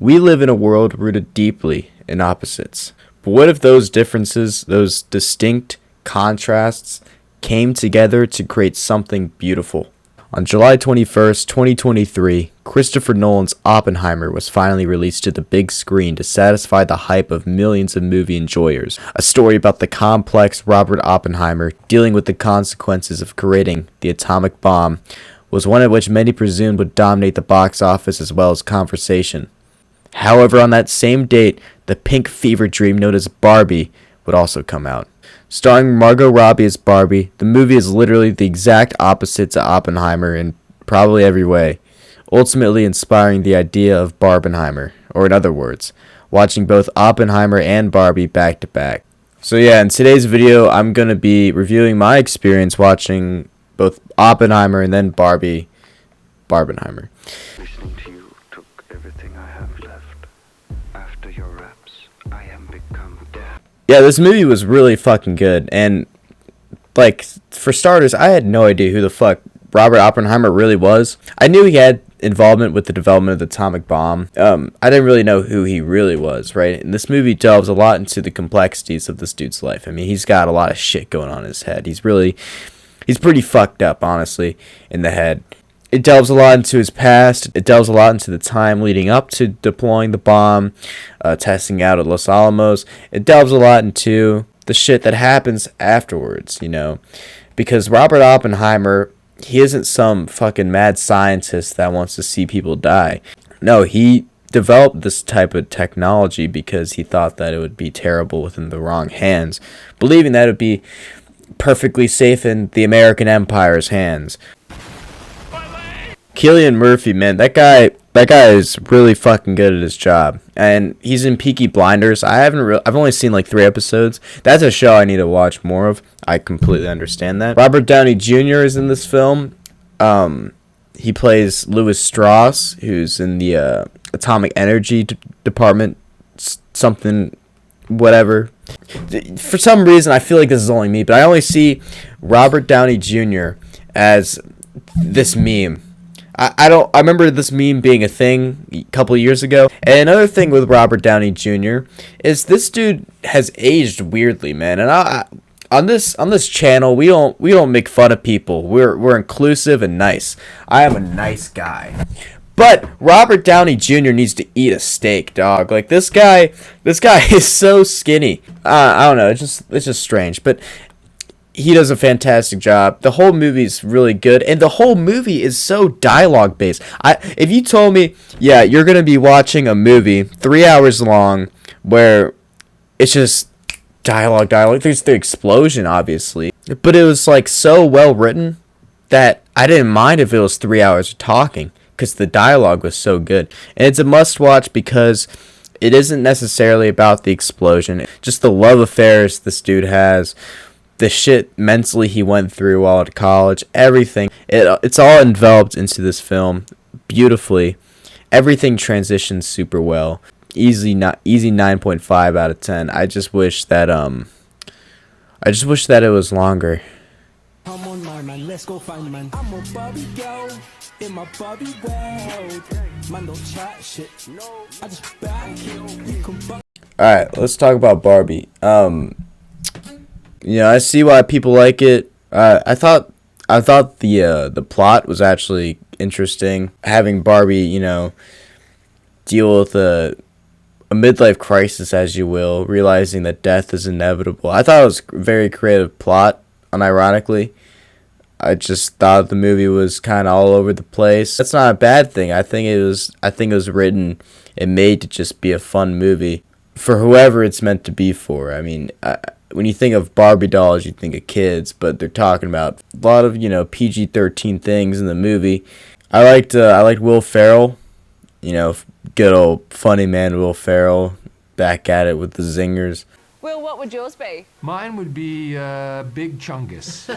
We live in a world rooted deeply in opposites. But what if those differences, those distinct contrasts, came together to create something beautiful? On July 21st, 2023, Christopher Nolan's Oppenheimer was finally released to the big screen to satisfy the hype of millions of movie enjoyers. A story about the complex Robert Oppenheimer dealing with the consequences of creating the atomic bomb was one of which many presumed would dominate the box office as well as conversation. However, on that same date, the pink fever dream known as Barbie would also come out. Starring Margot Robbie as Barbie, the movie is literally the exact opposite to Oppenheimer in probably every way, ultimately inspiring the idea of Barbenheimer, or in other words, watching both Oppenheimer and Barbie back to back. So yeah, in today's video, I'm going to be reviewing my experience watching both Oppenheimer and then Barbenheimer. Listening to you took everything I have left. After your raps, I am become dead. Yeah, this movie was really fucking good, and like, for starters, I had no idea who the fuck Robert Oppenheimer really was. I knew he had involvement with the development of the atomic bomb. I didn't really know who he really was, right? And this movie delves a lot into the complexities of this dude's life. I mean, he's got a lot of shit going on in his head. He's pretty fucked up, honestly, in the head. It delves a lot into his past. It delves a lot into the time leading up to deploying the bomb, testing out at Los Alamos. It delves a lot into the shit that happens afterwards, you know. Because Robert Oppenheimer, he isn't some fucking mad scientist that wants to see people die. No, he developed this type of technology because he thought that it would be terrible within the wrong hands, believing that it would be perfectly safe in the American Empire's hands. Cillian Murphy, man, that guy is really fucking good at his job, and he's in Peaky Blinders. I've only seen like 3 episodes. That's a show I need to watch more of. I completely understand that. Robert Downey Jr. is in this film. He plays Louis Strauss, who's in the atomic energy department, something, whatever. For some reason, I feel like this is only me, but I only see Robert Downey Jr. as this meme. I remember this meme being a thing a couple years ago. And another thing with Robert Downey Jr. is this dude has aged weirdly, man. And on this channel, we don't make fun of people. We're inclusive and nice. I am a nice guy. But Robert Downey Jr. needs to eat a steak, dog. Like, this guy is so skinny. I don't know. It's just strange. But he does a fantastic job. The whole movie's really good, and the whole movie is so dialogue based. If you told me, yeah, you're gonna be watching a movie 3 hours long where it's just dialogue. There's the explosion, obviously, but it was like so well written that I didn't mind if it was 3 hours of talking because the dialogue was so good. And it's a must watch because it isn't necessarily about the explosion, just the love affairs this dude has. The shit mentally he went through while at college, everything. It's all enveloped into this film beautifully. Everything transitions super well. Easy 9.5 out of 10. I just wish that it was longer. Come on, my man, let's go find man. I'm a Barbie girl in my Barbie world. Man, don't chat shit. No, I just back it. Alright, let's talk about Barbie. I see why people like it. I thought the plot was actually interesting. Having Barbie, deal with a midlife crisis, as you will, realizing that death is inevitable. I thought it was a very creative plot, unironically. I just thought the movie was kind of all over the place. That's not a bad thing. I think it was written and made to just be a fun movie for whoever it's meant to be for. I mean, when you think of Barbie dolls, you think of kids, but they're talking about a lot of, PG-13 things in the movie. I liked Will Ferrell, good old funny man Will Ferrell, back at it with the zingers. Will, what would yours be? Mine would be Big Chungus.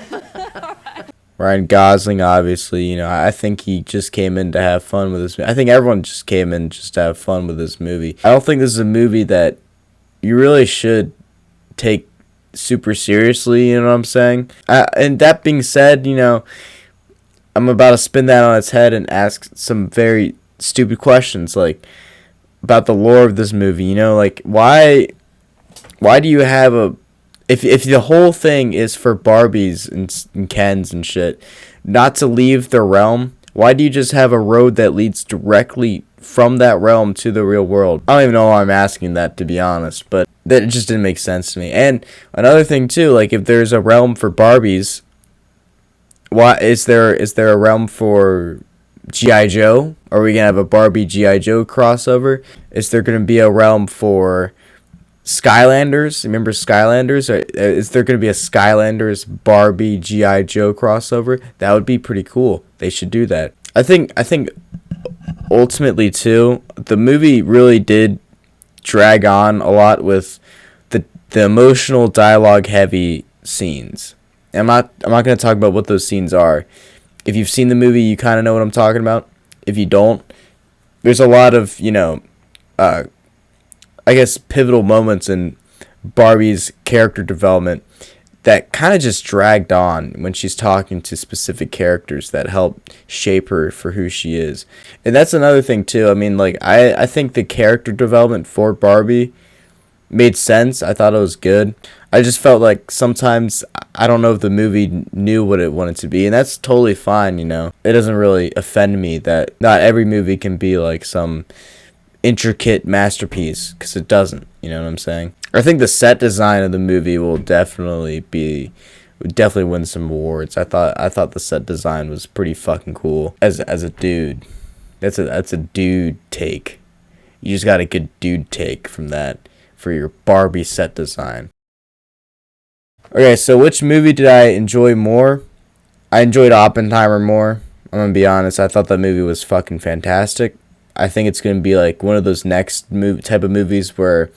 Ryan Gosling, obviously, I think he just came in to have fun with this movie. I think everyone just came in just to have fun with this movie. I don't think this is a movie that you really should take super seriously, you know what I'm saying? And that being said, I'm about to spin that on its head and ask some very stupid questions like, about the lore of this movie. You know, like why do you have a if the whole thing is for Barbies and Kens and shit not to leave their realm? Why do you just have a road that leads directly from that realm to the real world? I don't even know why I'm asking that, to be honest, but that just didn't make sense to me. And another thing too, like if there's a realm for Barbies, why is there a realm for G.I. Joe? Are we gonna have a Barbie G.I. Joe crossover? Is there gonna be a realm for Skylanders? Remember Skylanders? Or is there gonna be a Skylanders Barbie G.I. Joe crossover? That would be pretty cool. They should do that. I think ultimately too, the movie really did drag on a lot with the emotional dialogue heavy scenes. I'm not going to talk about what those scenes are. If you've seen the movie, you kind of know what I'm talking about. If you don't, there's a lot of, I guess pivotal moments in Barbie's character development that kind of just dragged on when she's talking to specific characters that help shape her for who she is. And that's another thing too. I mean, like I think the character development for Barbie made sense. I thought it was good. I just felt like sometimes I don't know if the movie knew what it wanted to be, and that's totally fine, It doesn't really offend me that not every movie can be like some intricate masterpiece, because it doesn't. You know what I'm saying? I think the set design of the movie would definitely win some awards. I thought the set design was pretty fucking cool. As a dude, that's a dude take. You just got a good dude take from that for your Barbie set design. Okay, so which movie did I enjoy more? I enjoyed Oppenheimer more. I'm gonna be honest. I thought that movie was fucking fantastic. I think it's gonna be like one of those next type of movies where,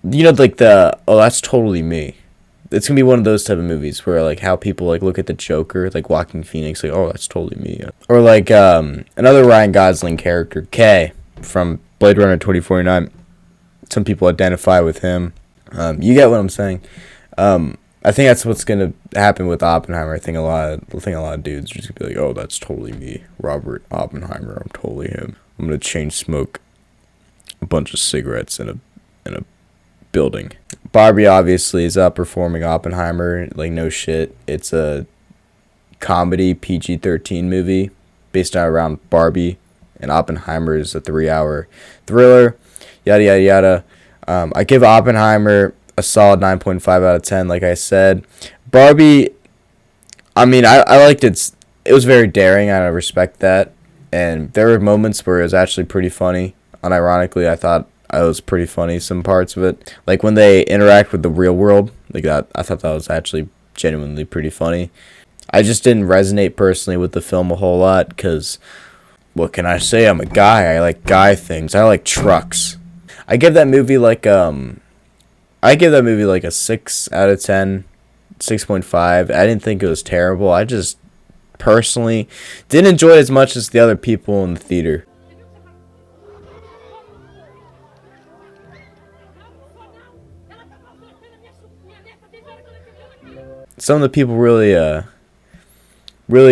like that's totally me. It's gonna be one of those type of movies where like how people like look at the Joker, like Joaquin Phoenix, like, oh, that's totally me. Or like another Ryan Gosling character, K from Blade Runner 2049. Some people identify with him. You get what I'm saying. I think that's what's gonna happen with Oppenheimer. I think a lot of dudes are just gonna be like, oh, that's totally me, Robert Oppenheimer. I'm totally him. I'm gonna chain smoke a bunch of cigarettes in a building. Barbie obviously is outperforming Oppenheimer. Like, no shit. It's a comedy PG-13 movie based around Barbie, and Oppenheimer is a 3-hour thriller. Yada yada yada. I give Oppenheimer a solid 9.5 out of 10. Like I said, Barbie, I mean, I liked it. It was very daring. I respect that, and there were moments where it was actually pretty funny. Unironically, I thought it was pretty funny, some parts of it, like when they interact with the real world, like that. I thought that was actually genuinely pretty funny. I just didn't resonate personally with the film a whole lot because, what can I say? I'm a guy. I like guy things. I like trucks. I give that movie like a 6 out of 10, 6.5. I didn't think it was terrible. I just personally didn't enjoy it as much as the other people in the theater. Some of the people really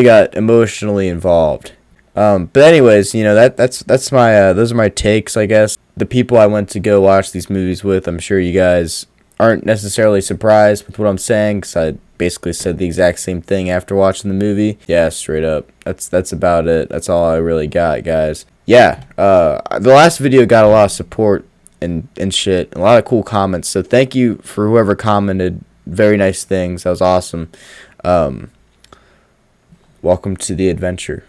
got emotionally involved. But anyways, that's my those are my takes, I guess. The people I went to go watch these movies with, I'm sure you guys aren't necessarily surprised with what I'm saying, because I basically said the exact same thing after watching the movie. Yeah, straight up. That's about it. That's all I really got, guys. Yeah, the last video got a lot of support and shit, a lot of cool comments. So thank you for whoever commented. Very nice things. That was awesome. Welcome to the adventure.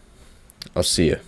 I'll see you.